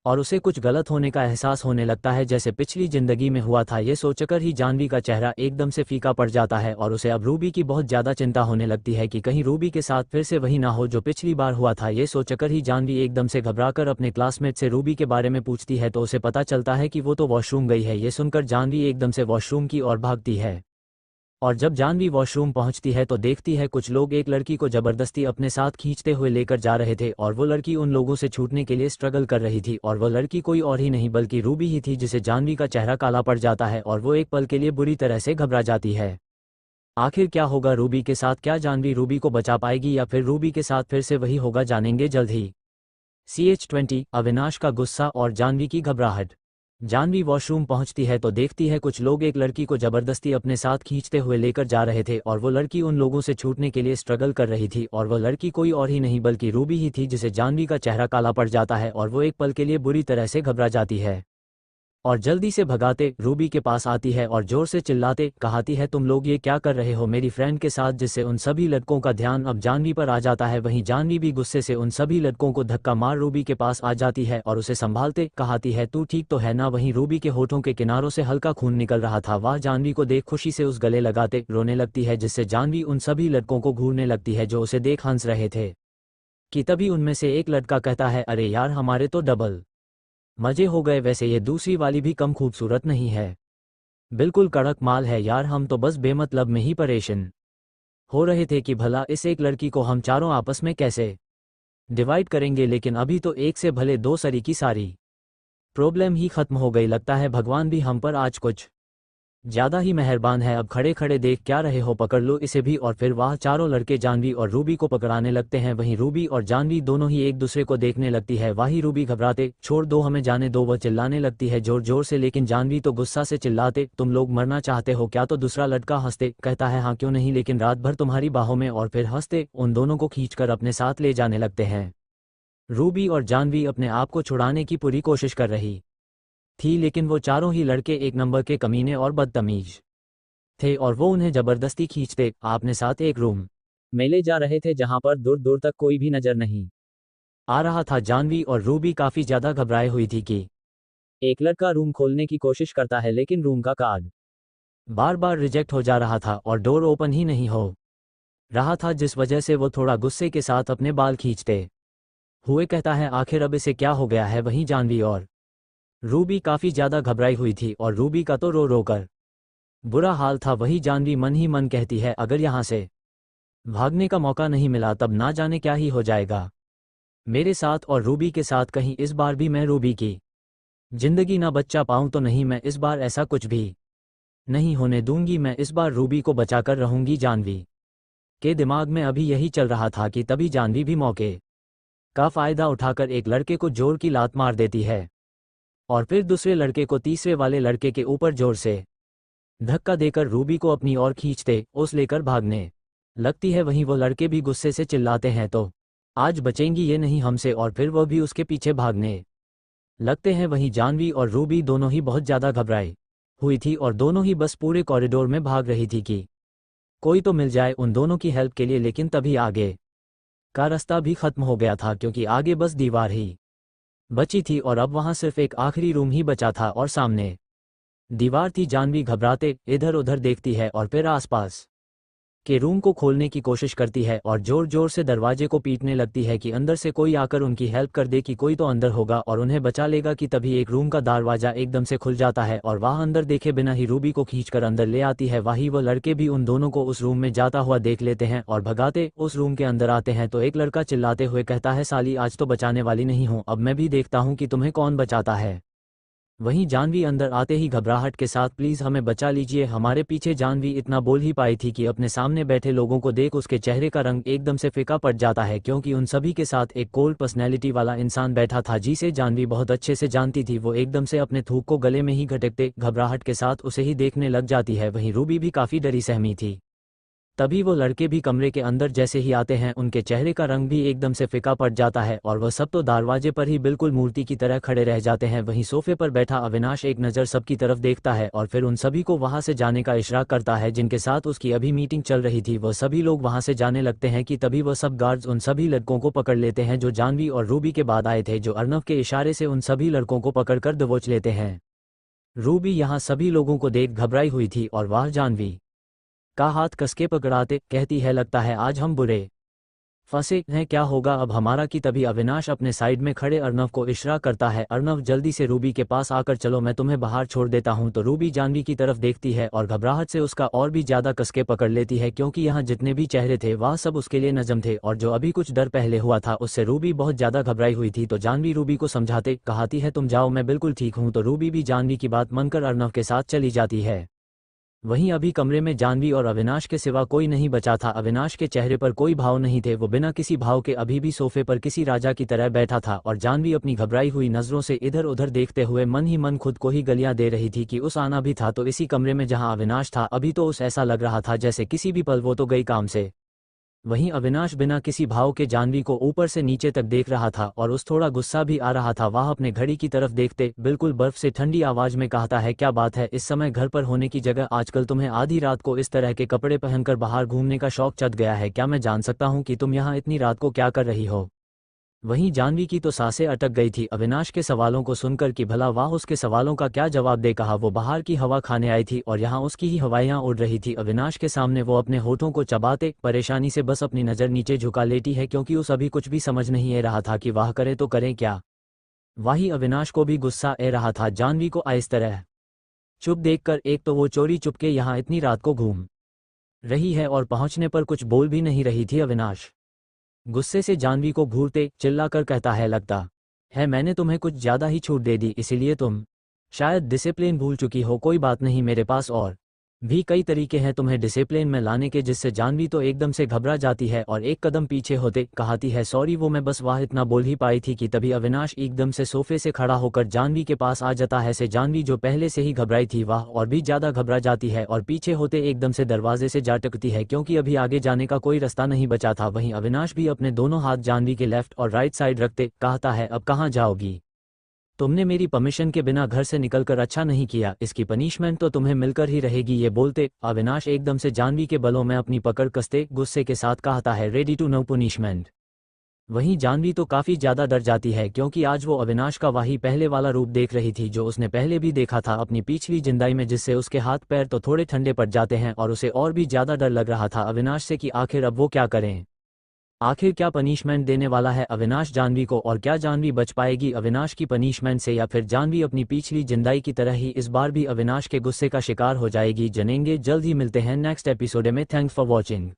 और उसे कुछ गलत होने का एहसास होने लगता है, जैसे पिछली जिंदगी में हुआ था। ये सोचकर ही जानवी का चेहरा एकदम से फीका पड़ जाता है और उसे अब रूबी की बहुत ज़्यादा चिंता होने लगती है कि कहीं रूबी के साथ फिर से वही ना हो जो पिछली बार हुआ था। ये सोचकर ही जानवी एकदम से घबराकर अपने क्लासमेट से रूबी के बारे में पूछती है तो उसे पता चलता है कि वो तो वॉशरूम गई है। ये सुनकर जानवी एकदम से वॉशरूम की ओर भागती है और जब जानवी वॉशरूम पहुंचती है तो देखती है कुछ लोग एक लड़की को जबरदस्ती अपने साथ खींचते हुए लेकर जा रहे थे और वो लड़की उन लोगों से छूटने के लिए स्ट्रगल कर रही थी और वह लड़की कोई और ही नहीं बल्कि रूबी ही थी, जिसे जानवी का चेहरा काला पड़ जाता है और वो एक पल के लिए बुरी तरह से घबरा जाती है। आखिर क्या होगा रूबी के साथ? क्या जानवी रूबी को बचा पाएगी या फिर रूबी के साथ फिर से वही होगा? जानेंगे जल्द ही। CH20 अविनाश का गुस्सा और जानवी की घबराहट। जानवी वॉशरूम पहुंचती है तो देखती है कुछ लोग एक लड़की को जबरदस्ती अपने साथ खींचते हुए लेकर जा रहे थे और वो लड़की उन लोगों से छूटने के लिए स्ट्रगल कर रही थी और वह लड़की कोई और ही नहीं बल्कि रूबी ही थी, जिसे जानवी का चेहरा काला पड़ जाता है और वो एक पल के लिए बुरी तरह से घबरा जाती है और जल्दी से भगाते रूबी के पास आती है और जोर से चिल्लाते कहती है, तुम लोग ये क्या कर रहे हो मेरी फ्रेंड के साथ? जिससे उन सभी लड़कों का ध्यान अब जानवी पर आ जाता है। वहीं जानवी भी गुस्से से उन सभी लड़कों को धक्का मार रूबी के पास आ जाती है और उसे संभालते कहती है, तू ठीक तो है ना? वहीं रूबी के होठों के किनारों से हल्का खून निकल रहा था। वह जानवी को देख खुशी से उस गले लगाते रोने लगती है, जिससे जानवी उन सभी लड़कों को घूरने लगती है जो उसे देख हंस रहे थे कि तभी उनमें से एक लड़का कहता है, अरे यार हमारे तो डबल मजे हो गए, वैसे ये दूसरी वाली भी कम खूबसूरत नहीं है, बिल्कुल कड़क माल है यार, हम तो बस बेमतलब में ही परेशान हो रहे थे कि भला इस एक लड़की को हम चारों आपस में कैसे डिवाइड करेंगे, लेकिन अभी तो एक से भले 2 सरी की सारी प्रॉब्लम ही खत्म हो गई। लगता है भगवान भी हम पर आज कुछ ज़्यादा ही मेहरबान है। अब खड़े खड़े देख क्या रहे हो, पकड़ लो इसे भी। और फिर वह चारों लड़के जानवी और रूबी को पकड़ाने लगते हैं। वहीं रूबी और जानवी दोनों ही एक दूसरे को देखने लगती है। वही रूबी घबराते, छोड़ दो हमें जाने दो, वह चिल्लाने लगती है जोर जोर से, लेकिन जानवी तो गुस्सा से चिल्लाते, तुम लोग मरना चाहते हो क्या? तो दूसरा लड़का हंसते कहता है, हाँ क्यों नहीं, लेकिन रात भर तुम्हारी बाहों में। और फिर हंसते उन दोनों को खींचकर अपने साथ ले जाने लगते हैं। रूबी और जानवी अपने आप को छुड़ाने की पूरी कोशिश कर रही थी, लेकिन वो चारों ही लड़के एक नंबर के कमीने और बदतमीज थे और वो उन्हें जबरदस्ती खींचते अपने साथ एक रूम में ले जा रहे थे जहां पर दूर दूर तक कोई भी नजर नहीं आ रहा था। जानवी और रूबी काफी ज्यादा घबराए हुई थी कि एक लड़का रूम खोलने की कोशिश करता है, लेकिन रूम का कार्ड बार बार रिजेक्ट हो जा रहा था और डोर ओपन ही नहीं हो रहा था, जिस वजह से वो थोड़ा गुस्से के साथ अपने बाल खींचते हुए कहता है आखिर अब इसे क्या हो गया है। वहीं जानवी और रूबी काफ़ी ज़्यादा घबराई हुई थी और रूबी का तो रो रो कर बुरा हाल था। वही जानवी मन ही मन कहती है अगर यहाँ से भागने का मौका नहीं मिला तब ना जाने क्या ही हो जाएगा मेरे साथ और रूबी के साथ। कहीं इस बार भी मैं रूबी की जिंदगी ना बचा पाऊं तो नहीं, मैं इस बार ऐसा कुछ भी नहीं होने दूंगी। मैं इस बार रूबी को बचाकर रहूंगी। जानवी के दिमाग में अभी यही चल रहा था कि तभी जानवी भी मौके का फायदा उठाकर एक लड़के को जोर की लात मार देती है और फिर दूसरे लड़के को तीसरे वाले लड़के के ऊपर जोर से धक्का देकर रूबी को अपनी ओर खींचते उस लेकर भागने लगती है। वहीं वो लड़के भी गुस्से से चिल्लाते हैं तो आज बचेंगी ये नहीं हमसे, और फिर वह भी उसके पीछे भागने लगते हैं। वहीं जानवी और रूबी दोनों ही बहुत ज़्यादा घबराई हुई थी और दोनों ही बस पूरे कॉरिडोर में भाग रही थी कि कोई तो मिल जाए उन दोनों की हेल्प के लिए। लेकिन तभी आगे का रास्ता भी खत्म हो गया था, क्योंकि आगे बस दीवार ही बची थी और अब वहां सिर्फ एक आखिरी रूम ही बचा था और सामने दीवार थी। जानवी घबराते इधर उधर देखती है और फिर आसपास के रूम को खोलने की कोशिश करती है और जोर जोर से दरवाजे को पीटने लगती है कि अंदर से कोई आकर उनकी हेल्प कर दे, कि कोई तो अंदर होगा और उन्हें बचा लेगा। कि तभी एक रूम का दरवाजा एकदम से खुल जाता है और वह अंदर देखे बिना ही रूबी को खींचकर अंदर ले आती है। वहीं वो लड़के भी उन दोनों को उस रूम में जाता हुआ देख लेते हैं और भगाते उस रूम के अंदर आते हैं तो एक लड़का चिल्लाते हुए कहता है साली आज तो बचाने वाली नहीं हूँ, अब मैं भी देखता हूँ कि तुम्हें कौन बचाता है। वहीं जानवी अंदर आते ही घबराहट के साथ प्लीज़ हमें बचा लीजिए, हमारे पीछे। जानवी इतना बोल ही पाई थी कि अपने सामने बैठे लोगों को देख उसके चेहरे का रंग एकदम से फीका पड़ जाता है, क्योंकि उन सभी के साथ एक कोल्ड पर्सनैलिटी वाला इंसान बैठा था जिसे जानवी बहुत अच्छे से जानती थी। वो एकदम से अपने थूक को गले में ही घटकते घबराहट के साथ उसे ही देखने लग जाती है। वहीं रूबी भी काफ़ी डरी सहमी थी। तभी वो लड़के भी कमरे के अंदर जैसे ही आते हैं उनके चेहरे का रंग भी एकदम से फीका पड़ जाता है और वह सब तो दरवाजे पर ही बिल्कुल मूर्ति की तरह खड़े रह जाते हैं। वहीं सोफे पर बैठा अविनाश एक नज़र सबकी तरफ देखता है और फिर उन सभी को वहां से जाने का इशारा करता है जिनके साथ उसकी अभी मीटिंग चल रही थी। वह सभी लोग वहां से जाने लगते हैं कि तभी वह सब गार्ड्स उन सभी लड़कों को पकड़ लेते हैं जो जानवी और रूबी के बाद आए थे, जो अर्नव के इशारे से उन सभी लड़कों को पकड़कर दबोच लेते हैं। रूबी यहाँ सभी लोगों को देख घबराई हुई थी और वह जानवी का हाथ कसके पकड़ाते कहती है लगता है आज हम बुरे फंसे हैं, क्या होगा अब हमारा। कि तभी अविनाश अपने साइड में खड़े अर्नव को इशारा करता है अर्नव जल्दी से रूबी के पास आकर चलो, मैं तुम्हें बाहर छोड़ देता हूं। तो रूबी जानवी की तरफ देखती है और घबराहट से उसका और भी ज्यादा कसके पकड़ लेती है, क्योंकि यहाँ जितने भी चेहरे थे वह सब उसके लिए नजम थे और जो अभी कुछ डर पहले हुआ था उससे रूबी बहुत ज्यादा घबराई हुई थी। तो जानवी रूबी को समझाते कहती है तुम जाओ मैं बिल्कुल ठीक हूँ। तो रूबी भी जानवी की बात मानकर अर्नव के साथ चली जाती है। वहीं अभी कमरे में जानवी और अविनाश के सिवा कोई नहीं बचा था। अविनाश के चेहरे पर कोई भाव नहीं थे, वो बिना किसी भाव के अभी भी सोफे पर किसी राजा की तरह बैठा था और जानवी अपनी घबराई हुई नजरों से इधर उधर देखते हुए मन ही मन खुद को ही गलियां दे रही थी कि उस आना भी था तो इसी कमरे में जहां अविनाश था। अभी तो उस ऐसा लग रहा था जैसे किसी भी पल वो तो गई काम से। वहीं अविनाश बिना किसी भाव के जानवी को ऊपर से नीचे तक देख रहा था और उस थोड़ा गुस्सा भी आ रहा था। वह अपने घड़ी की तरफ देखते बिल्कुल बर्फ से ठंडी आवाज में कहता है क्या बात है, इस समय घर पर होने की जगह आजकल तुम्हें आधी रात को इस तरह के कपड़े पहनकर बाहर घूमने का शौक चढ़ गया है क्या? मैं जान सकता हूँ कि तुम यहाँ इतनी रात को क्या कर रही हो? वहीं जानवी की तो सांसें अटक गई थी अविनाश के सवालों को सुनकर कि भला वाह उसके सवालों का क्या जवाब दे। कहा वो बाहर की हवा खाने आई थी और यहाँ उसकी ही हवाइयाँ उड़ रही थी अविनाश के सामने। वो अपने होठों को चबाते परेशानी से बस अपनी नज़र नीचे झुका लेती है, क्योंकि उस अभी कुछ भी समझ नहीं आ रहा था कि वाह करे तो करें क्या। वहीं अविनाश को भी गुस्सा आ रहा था जानवी को इस तरह चुप देखकर। एक तो वो चोरी चुपके यहाँ इतनी रात को घूम रही है और पहुँचने पर कुछ बोल भी नहीं रही थी। अविनाश गुस्से से जानवी को घूरते चिल्लाकर कहता है लगता है मैंने तुम्हें कुछ ज़्यादा ही छूट दे दी, इसीलिए तुम शायद डिसिप्लिन भूल चुकी हो। कोई बात नहीं, मेरे पास और भी कई तरीके हैं तुम्हें डिसिप्लिन में लाने के। जिससे जानवी तो एकदम से घबरा जाती है और एक कदम पीछे होते कहती है सॉरी वो मैं बस वाह इतना बोल ही पाई थी। कि तभी अविनाश एकदम से सोफे से खड़ा होकर जानवी के पास आ जाता है। से जानवी जो पहले से ही घबराई थी वह और भी ज़्यादा घबरा जाती है और पीछे होते एकदम से दरवाजे से जा टकती है, क्योंकि अभी आगे जाने का कोई रास्ता नहीं बचा था। वहीं अविनाश भी अपने दोनों हाथ जानवी के लेफ्ट और राइट साइड रखते कहता है अब कहाँ जाओगी? तुमने मेरी परमिशन के बिना घर से निकलकर अच्छा नहीं किया, इसकी पनिशमेंट तो तुम्हें मिलकर ही रहेगी। ये बोलते अविनाश एकदम से जानवी के बलों में अपनी पकड़ कसते गुस्से के साथ कहता है रेडी टू नो पनिशमेंट। वहीं जानवी तो काफी ज्यादा डर जाती है क्योंकि आज वो अविनाश का वही पहले वाला रूप देख रही थी जो उसने पहले भी देखा था अपनी पिछली जिंदगी में, जिससे उसके हाथ पैर तो थोड़े ठंडे पड़ जाते हैं और उसे और भी ज्यादा डर लग रहा था अविनाश से कि आखिर अब वो क्या करें। आखिर क्या पनिशमेंट देने वाला है अविनाश जानवी को, और क्या जानवी बच पाएगी अविनाश की पनिशमेंट से, या फिर जानवी अपनी पिछली जिंदगी की तरह ही इस बार भी अविनाश के गुस्से का शिकार हो जाएगी। जनेंगे जल्द ही, मिलते हैं नेक्स्ट एपिसोड में। Thanks for watching.